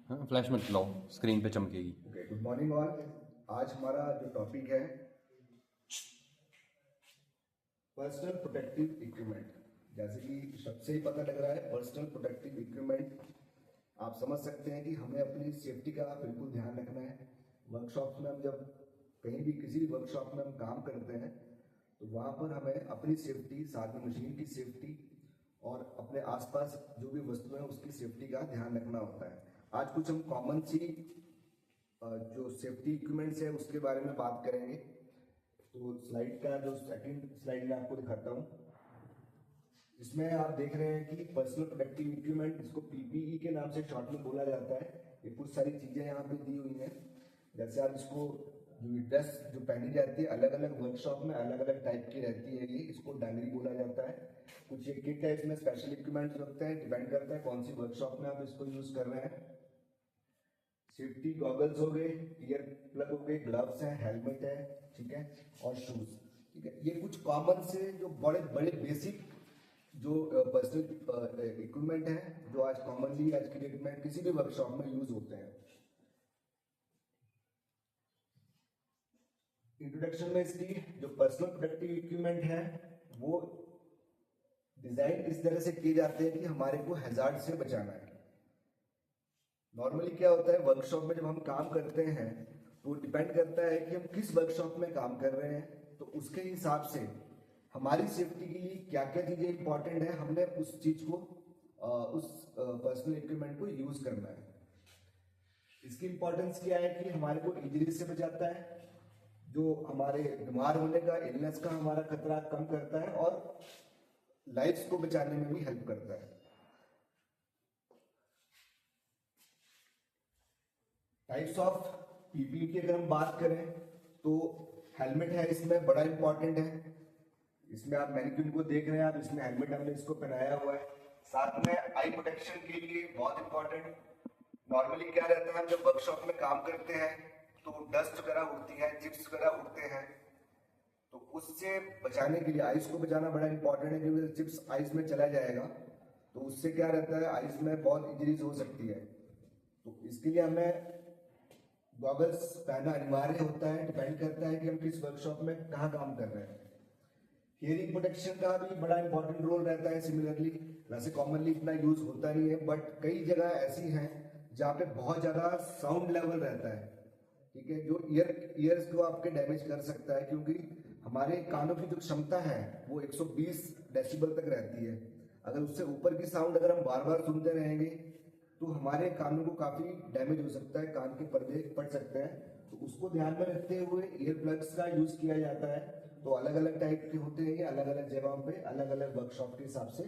हाँ, फ्लैश मत लाओ, स्क्रीन पे चमकेगी। Okay, good morning all. आज हमारा जो टॉपिक है पर्सनल प्रोटेक्टिव इक्विपमेंट। जैसे कि शब्द से ही पता लग रहा है, पर्सनल प्रोटेक्टिव इक्विपमेंट। आप समझ सकते हैं कि हमें अपनी सेफ्टी का बिल्कुल ध्यान रखना है। वर्कशॉप में हम जब कहीं भी किसी भी वर्कशॉप में हम काम करते हैं तो वहाँ पर हमें अपनी सेफ्टी, साथ में मशीन की सेफ्टी और अपने आसपास जो भी वस्तु है उसकी सेफ्टी का ध्यान रखना होता है। आज कुछ हम कॉमन सी जो सेफ्टी इक्विपमेंट्स है उसके बारे में बात करेंगे। तो स्लाइड का जो सेकंड स्लाइड मैं आपको दिखाता हूँ, इसमें आप देख रहे हैं कि पर्सनल प्रोटेक्टिव इक्विपमेंट, इसको पीपीई के नाम से शॉर्ट में बोला जाता है। ये कुछ सारी चीजें यहाँ पे दी हुई हैं। जैसे आप इसको जो ड्रेस जो पहनी जाती है अलग अलग वर्कशॉप में अलग अलग टाइप की रहती है, ये इसको डांगरी बोला जाता है। कुछ ये किट है, इसमें स्पेशल इक्विपमेंट रखते हैं, डिपेंड करता है कौन सी वर्कशॉप में आप इसको यूज कर रहे हैं। सेफ्टी गॉगल्स हो गए, ईयर प्लग हो गए, ग्लव्स है, हेलमेट है, ठीक है, और शूज, ठीक है। ये कुछ कॉमन से जो बड़े बड़े बेसिक जो पर्सनल इक्विपमेंट है जो आज कॉमनली आज की डेट में किसी भी वर्कशॉप में यूज होते हैं। इंट्रोडक्शन में इसकी जो पर्सनल प्रोटेक्टिव इक्विपमेंट है वो डिजाइन इस तरह से किए जाते हैं कि हमारे को हैजार्ड से बचाना है। नॉर्मली क्या होता है, वर्कशॉप में जब हम काम करते हैं तो डिपेंड करता है कि हम किस वर्कशॉप में काम कर रहे हैं, तो उसके हिसाब से हमारी सेफ्टी के लिए क्या क्या चीजें इंपॉर्टेंट है, हमने उस चीज को उस पर्सनल इक्विपमेंट को यूज करना है। इसकी इंपॉर्टेंस क्या है कि हमारे को इंजरी से बचाता है, जो हमारे बीमार होने का, इलनेस का हमारा खतरा कम करता है और लाइफ्स को बचाने में भी हेल्प करता है। टाइप्स ऑफ पीपीई की अगर हम बात करें तो हेलमेट है, इसमें बड़ा इंपॉर्टेंट है। इसमें आप मैनिक्विन को देख रहे हैं, आप इसमें हेलमेट हमने इसको पहनाया हुआ है। साथ में आई प्रोटेक्शन के लिए बहुत इंपॉर्टेंट। नॉर्मली क्या रहता है, हम जब वर्कशॉप में काम करते हैं तो डस्ट वगैरह उड़ती है, चिप्स वगैरह उड़ते हैं, तो उससे बचाने के लिए आइस को बचाना बड़ा इंपॉर्टेंट है, क्योंकि चिप्स आइस में चला जाएगा तो उससे क्या रहता है, आइस में बहुत इंजरीज हो सकती है। तो इसके लिए हमें गॉगल्स पहनना अनिवार्य होता है। डिपेंड करता है कि हम किस वर्कशॉप में कहाँ काम कर रहे हैं। हियरिंग प्रोटेक्शन का भी बड़ा इंपॉर्टेंट रोल रहता है। सिमिलरली, वैसे कॉमनली इतना यूज होता नहीं है, बट कई जगह ऐसी हैं जहाँ पे बहुत ज्यादा साउंड लेवल रहता है, ठीक है, जो ईयर्स को आपके डैमेज कर सकता है, क्योंकि हमारे कानों की जो क्षमता है वो 120 डेसिबल तक रहती है। अगर उससे ऊपर की साउंड अगर हम बार बार सुनते रहेंगे तो हमारे कानों को काफी डैमेज हो सकता है, कान के पर्दे फट सकते हैं। तो उसको ध्यान में रखते हुए ईयर प्लग्स का यूज किया जाता है। तो अलग अलग टाइप के होते हैं, ये अलग अलग जगहों पे अलग अलग वर्कशॉप के हिसाब से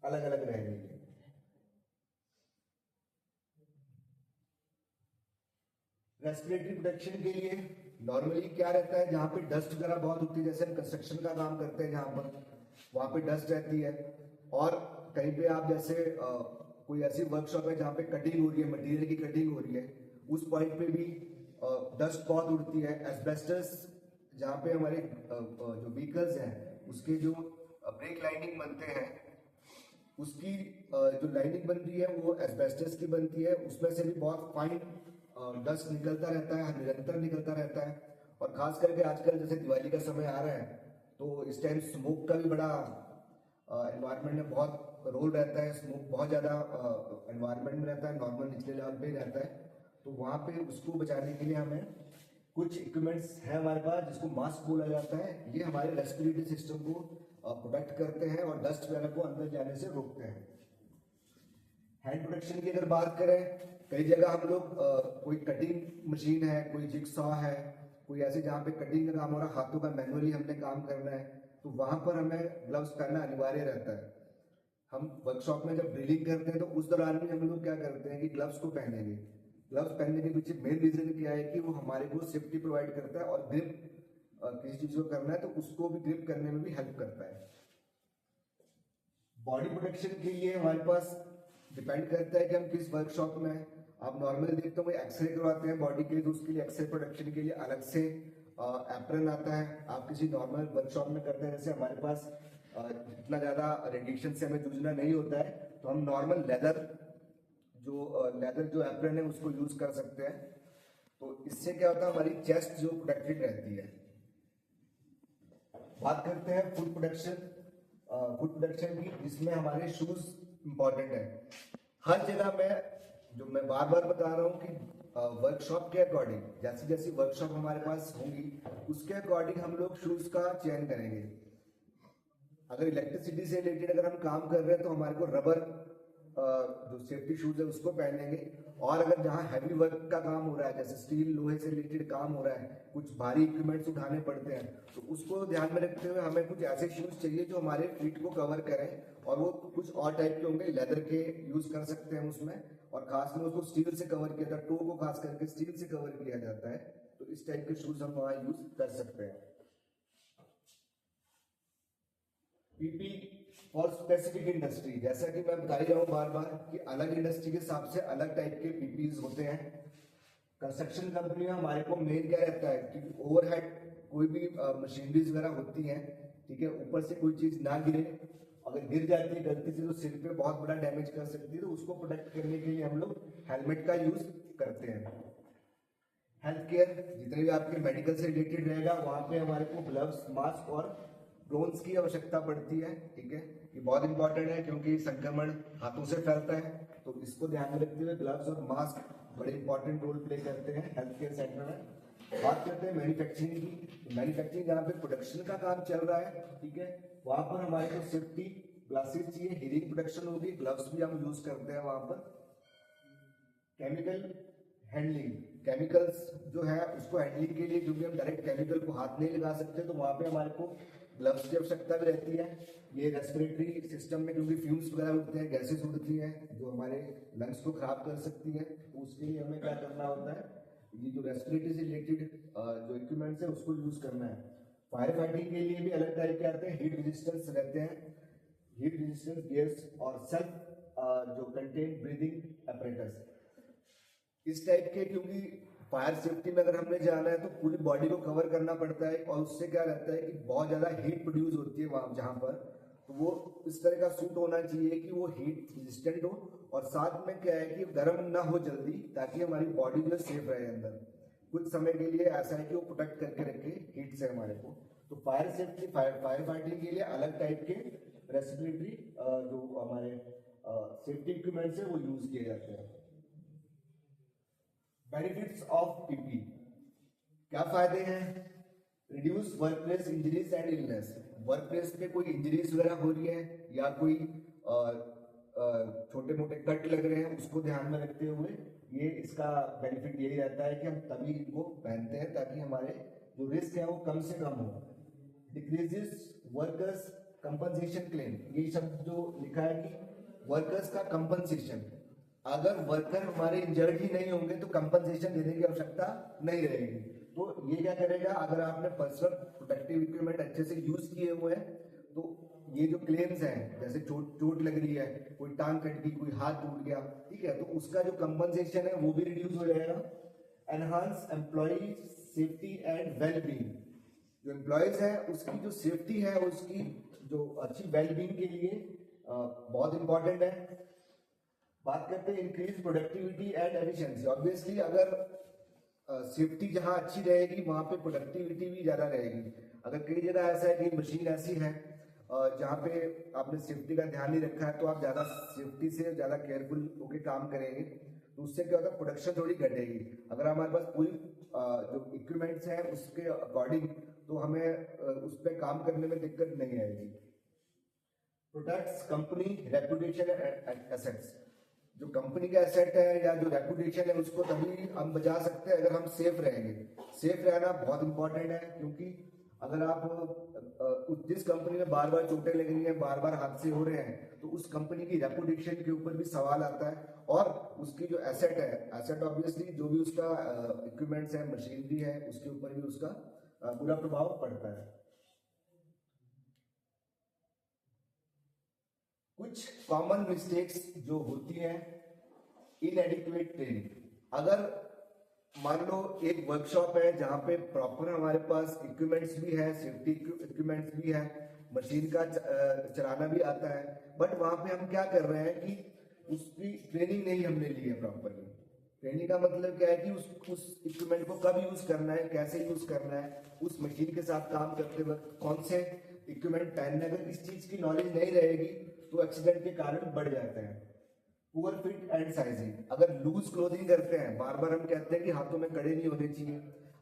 अलग अलग रहेंगे। रेस्पिरेटरी प्रोटेक्शन के लिए नॉर्मली क्या रहता है, जहाँ पे डस्ट वगैरह बहुत होती है, जैसे हम कंस्ट्रक्शन का काम करते हैं जहाँ पर वहां पे डस्ट रहती है, और कहीं पे आप जैसे कोई ऐसी वर्कशॉप है जहाँ पे कटिंग हो रही है, मटेरियल की कटिंग हो रही है, उस पॉइंट पे भी डस्ट बहुत उड़ती है। एस्बेस्टस, जहाँ पे हमारे जो व्हीकल्स हैं उसके जो ब्रेक लाइनिंग बनते हैं, उसकी जो लाइनिंग बन रही है वो एस्बेस्टस की बनती है, उसमें से भी बहुत फाइन डस्ट निकलता रहता है, निरंतर निकलता रहता है। और खास करके आजकल जैसे दिवाली का समय आ रहा है तो इस टाइम स्मोक का भी बड़ा एनवायरनमेंट में बहुत रोल रहता है। स्मोक बहुत ज्यादा एनवायरनमेंट में रहता है, नॉर्मल निचले लेवल पे ही रहता है। तो वहां पे उसको बचाने के लिए हमें कुछ इक्विपमेंट्स है हमारे पास, जिसको मास्क बोला जाता है। ये हमारे रेस्पिरेटरी सिस्टम को प्रोटेक्ट करते हैं और डस्ट वगैरह को अंदर जाने से रोकते हैं। हैंड प्रोटेक्शन की अगर बात करें, कई जगह हम लोग कोई कटिंग मशीन है, कोई जिगसॉ है, कोई ऐसे जहाँ पे कटिंग का काम हो रहा है, हाथों का मैनुअली हमने काम करना है, तो वहां पर हमें ग्लव्स पहनना अनिवार्य रहता है। हम वर्कशॉप में जब ड्रिलिंग करते हैं तो उस दौरान भी हम लोग क्या करते हैं कि ग्लव्स को पहनेंगे। ग्लव्स पहनने के पीछे मेन रीजन क्या है कि वो हमारे को सेफ्टी प्रोवाइड करता है, और ग्रिप किसी चीज को करना है तो उसको भी ग्रिप करने में भी हेल्प करता है। बॉडी प्रोटेक्शन के लिए हमारे पास डिपेंड करता है कि हम किस वर्कशॉप में हैं। आप नॉर्मली देखते हो एक्सरे करवाते हैं बॉडी के लिए, तो उसके लिए एक्सरे प्रोटेक्शन के लिए अलग से एप्रन आता है। आप किसी नॉर्मल वर्कशॉप में करते हैं, जैसे हमारे पास इतना ज्यादा रेडिएशन से हमें जूझना नहीं होता है, तो हम नॉर्मल लेदर जो लेदर जो एप्रन है उसको यूज कर सकते हैं। तो इससे क्या होता है, हमारी चेस्ट जो प्रोटेक्टेड रहती है। बात करते हैं फुट प्रोटेक्शन की, जिसमें हमारे शूज इंपॉर्टेंट है। हर जगह मैं बार बार बता रहा हूँ कि वर्कशॉप के अकॉर्डिंग, जैसी जैसी वर्कशॉप हमारे पास होंगी उसके अकॉर्डिंग हम लोग शूज का चयन करेंगे। अगर इलेक्ट्रिसिटी से रिलेटेड अगर हम काम कर रहे हैं तो हमारे को रबर जो सेफ्टी शूज है उसको पहनेंगे। और अगर जहाँ हैवी वर्क का काम हो रहा है, जैसे स्टील लोहे से रिलेटेड काम हो रहा है, कुछ भारी इक्विपमेंट्स उठाने पड़ते हैं, तो उसको ध्यान में रखते हुए हमें कुछ ऐसे शूज चाहिए जो हमारे फीट को कवर करें। और वो कुछ और टाइप के होंगे, लेदर के यूज कर सकते हैं उसमें, और खास में उसको स्टील से कवर किया जाता है, टो को खास करके स्टील से कवर किया जाता है। तो इस टाइप के शूज हम वहां यूज कर सकते हैं। पीपी फॉर स्पेसिफिक इंडस्ट्री, जैसा कि मैं बता ही रहा हूं बार बार कि अलग इंडस्ट्री के हिसाब से अलग टाइप के पीपीज होते हैं। कंस्ट्रक्शन कंपनी में हमारे को मेन क्या रहता है कि ओवरहेड कोई भी मशीनरीज वगैरह होती हैं, ठीक है, ऊपर से कोई चीज ना गिरे, अगर गिर जाती है गलती से तो सिर पे बहुत बड़ा डैमेज कर सकती है। तो उसको प्रोटेक्ट करने के लिए हम लोग हेलमेट का यूज करते हैं। हेल्थ केयर, जितने भी आपके मेडिकल से रिलेटेड रहेगा वहां पे हमारे को ग्लव्स, मास्क और ग्लोव्स की आवश्यकता पड़ती है, ठीक है। ये बहुत इंपॉर्टेंट है क्योंकि संक्रमण हाथों से फैलता है, तो इसको ध्यान में रखते हुए ग्लव्स और मास्क बड़े इंपॉर्टेंट रोल प्ले करते हैं हेल्थ केयर सेक्टर में। बात करते हैं मैन्युफैक्चरिंग की। मैन्युफैक्चरिंग जहाँ पे प्रोडक्शन का काम चल रहा है, ठीक है, वहां पर हमारे को सेफ्टी ग्लासेस चाहिए, हीरिंग प्रोटेक्शन होगी, ग्लव्स भी हम यूज करते हैं वहां पर। केमिकल हैंडलिंग, केमिकल्स जो है उसको हैंडलिंग के लिए, क्योंकि हम डायरेक्ट केमिकल को हाथ नहीं लगा सकते, तो वहां पे हमारे को ग्लव्स की आवश्यकता भी रहती है। ये रेस्पिरेटरी सिस्टम में क्योंकि फ्यूम्स वगैरह उठते हैं, गैसेस उड़ती हैं जो हमारे लंग्स को खराब कर सकती है, तो उसके लिए हमें क्या करना होता है, ये जो रेस्पिरेटरी से रिलेटेड जो इक्विपमेंट्स है उसको यूज करना है। फायर फाइटिंग के लिए भी अलग टाइप के आते हैं, हीट रेजिस्टेंस रहते हैं, हीट रेजिस्टेंस गियर्स और सेल्फ जो कंटेन ब्रीदिंग apparatus, इस टाइप के। क्योंकि फायर सेफ्टी में अगर हमने जाना है तो पूरी बॉडी को कवर करना पड़ता है, और उससे क्या रहता है कि बहुत ज्यादा हीट प्रोड्यूस होती है वहां जहां पर, तो वो इस तरह का सूट होना चाहिए कि वो हीट रेजिस्टेंट हो, और साथ में क्या है कि गर्म ना हो जल्दी, ताकि हमारी बॉडी जो सेफ रहे अंदर कुछ समय के लिए। ऐसा है कि वो प्रोटेक्ट करके रखे हीट से हमारे को। तो फायर सेफ्टी, फायर फाइटिंग के लिए अलग टाइप के रेस्पिरेटरी जो हमारे सेफ्टी इक्विपमेंट्स है वो यूज किए जाते हैं। बेनिफिट्स ऑफ पीपी, क्या फायदे हैं? Reduce workplace injuries and illness. Workplace पे कोई इंजरीज वगैरह हो रही है या कोई छोटे मोटे कट लग रहे हैं, उसको ध्यान में रखते हुए ये इसका बेनिफिट यही रहता है कि हम तभी इनको पहनते हैं ताकि हमारे जो रिस्क है वो कम से कम हो। डिक्रीजेस वर्कर्स कंपनसेशन क्लेम, ये शब्द जो लिखा है कि वर्कर्स का कंपनसेशन, अगर वर्कर हमारे इंजर्ड ही नहीं होंगे तो कंपनसेशन देने की आवश्यकता नहीं रहेगी। तो ये क्या करेगा, अगर आपने पर्सनल प्रोटेक्टिव इक्विपमेंट अच्छे से यूज किए हुए हैं तो ये जो क्लेम्स हैं, जैसे चोट लग रही है, कोई टांग कट गई, कोई हाथ टूट गया, ठीक है, तो उसका जो कंपनसेशन है वो भी रिड्यूस हो जाएगा। Enhance employ safety and wellbeing, जो एम्प्लॉयज है उसकी जो सेफ्टी है, उसकी जो अच्छी वेलबींग के लिए बहुत इंपॉर्टेंट है। बात करते हैं increase productivity and efficiency. Obviously अगर सेफ्टी जहां अच्छी रहेगी वहां पे प्रोडक्टिविटी भी ज्यादा रहेगी। अगर कई जगह ऐसा है कि मशीन ऐसी है जहां पे आपने सेफ्टी का ध्यान नहीं रखा है, तो आप ज्यादा सेफ्टी से ज्यादा केयरफुल होकर काम करेंगे, तो उससे क्या होता है, प्रोडक्शन थोड़ी घटेगी। अगर हमारे पास पूरी जो इक्विपमेंट्स हैं उसके अकॉर्डिंग, तो हमें उस पर काम करने में दिक्कत नहीं आएगी। Protects company reputation and assets, जो कंपनी का एसेट है या जो रेपुटेशन है उसको तभी हम बचा सकते हैं अगर हम सेफ रहेंगे। सेफ रहना बहुत इंपॉर्टेंट है, क्योंकि अगर आप जिस कंपनी में बार बार चोटें लग रही हैं, बार बार हादसे हो रहे हैं, तो उस कंपनी की रेपुटेशन के ऊपर भी सवाल आता है। और उसकी जो एसेट है, एसेट ऑब्वियसली जो भी उसका इक्विपमेंट्स है, मशीनरी है, उसके ऊपर भी उसका बुरा प्रभाव पड़ता है। कुछ कॉमन मिस्टेक्स जो होती हैं, इनएडिक्वेट ट्रेनिंग। अगर मान लो एक वर्कशॉप है जहां पे प्रॉपर हमारे पास इक्विपमेंट्स भी है, सेफ्टी इक्विपमेंट्स भी है, मशीन का चलाना भी आता है, बट वहां पे हम क्या कर रहे हैं कि उसकी ट्रेनिंग नहीं हमने ली है प्रॉपरली। ट्रेनिंग का मतलब क्या है कि उस इक्विपमेंट को कब यूज करना है, कैसे यूज करना है, उस मशीन के साथ काम करते वक्त कौन से इक्विपमेंट पहनना है, अगर इस चीज की नॉलेज नहीं रहेगी तो एक्सीडेंट के कारण बढ़ जाते हैं। पुअर फिट एंड साइजिंग, अगर लूज क्लोथिंग करते हैं, बार बार हम कहते हैं कि हाथों में कड़े नहीं होने चाहिए,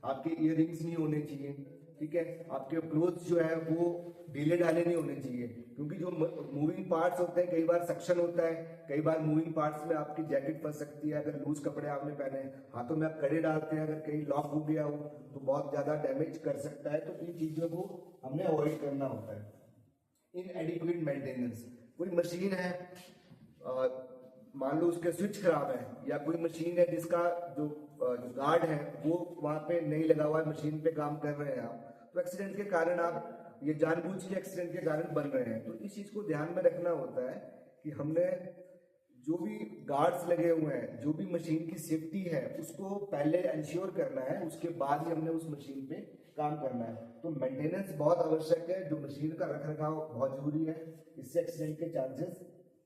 आपके इयररिंग्स नहीं होने चाहिए, ठीक है, आपके क्लोथ्स जो है वो ढीले ढाले नहीं होने चाहिए, क्योंकि जो मूविंग पार्ट्स होते हैं, कई बार सक्शन होता है, कई बार मूविंग पार्ट्स में आपकी जैकेट फंस सकती है अगर लूज कपड़े आपने पहने, हाथों में आप कड़े डालते हैं, अगर कहीं लॉक हो गया हो तो बहुत ज्यादा डैमेज कर सकता है। तो इन चीजों को हमने अवॉइड करना होता है। इनएडिक्वेट मेंटेनेंस, कोई मशीन है, मान लो उसके स्विच खराब है, या कोई मशीन है जिसका जो गार्ड है वो वहां पे नहीं लगा हुआ है, मशीन पे काम कर रहे हैं आप, तो एक्सीडेंट के कारण आप ये जानबूझ के एक्सीडेंट के कारण बन रहे हैं। तो इस चीज को ध्यान में रखना होता है कि हमने जो भी गार्ड्स लगे हुए हैं, जो भी मशीन की सेफ्टी है उसको पहले इंश्योर करना है, उसके बाद ही हमने उस मशीन पे काम करना है। तो मेंटेनेंस बहुत आवश्यक है, जो मशीन का रखरखाव बहुत जरूरी है, इससे एक्सीडेंट के चांसेस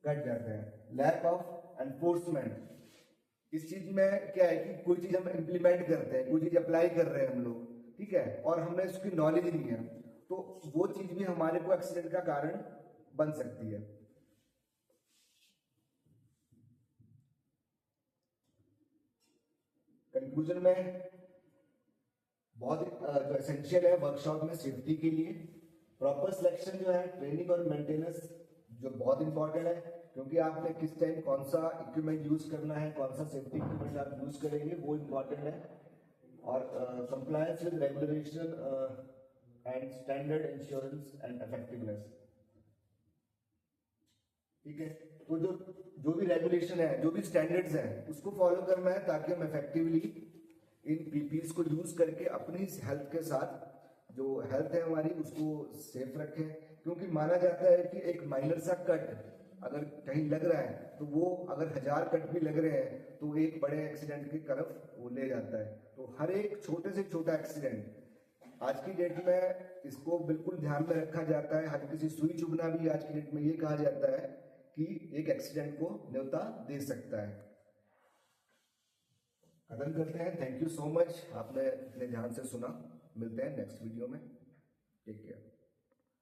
घट जाते हैं। लैक ऑफ एनफोर्समेंट, इस चीज में क्या है कि कोई चीज हम इम्प्लीमेंट करते हैं, कोई चीज अप्लाई कर रहे हैं हम लोग, ठीक है, और हमें उसकी नॉलेज नहीं है, तो वो चीज भी हमारे को एक्सीडेंट का कारण बन सकती है। कंक्लूजन में बहुत जो एसेंशियल है वर्कशॉप में सेफ्टी के लिए प्रॉपर सिलेक्शन जो है, ट्रेनिंग और मेंटेनेंस जो बहुत इंपॉर्टेंट है, क्योंकि आपने किस टाइम कौन सा इक्विपमेंट यूज करना है, कौन सा सेफ्टी इक्विपमेंट आप यूज करेंगे वो इंपॉर्टेंट है। और compliance with regulation and standard insurance and effectiveness, ठीक है, तो जो भी रेगुलेशन है, जो भी स्टैंडर्ड्स हैं उसको फॉलो करना है, ताकि हम इफेक्टिवली इन पीपीज को यूज करके अपनी हेल्थ के साथ, जो हेल्थ है हमारी, उसको सेफ रखें। क्योंकि माना जाता है कि एक माइनर सा कट अगर कहीं लग रहा है तो वो अगर 1000 कट भी लग रहे हैं तो एक बड़े एक्सीडेंट की तरफ वो ले जाता है। तो हर एक छोटे से छोटा एक्सीडेंट आज की डेट में इसको बिल्कुल ध्यान में रखा जाता है। हर किसी सुई चुभना भी आज की डेट में ये कहा जाता है कि एक एक्सीडेंट को न्योता दे सकता है। खत्म करते हैं। थैंक यू सो मच, आपने इतने ध्यान से सुना। मिलते हैं नेक्स्ट वीडियो में। Take care.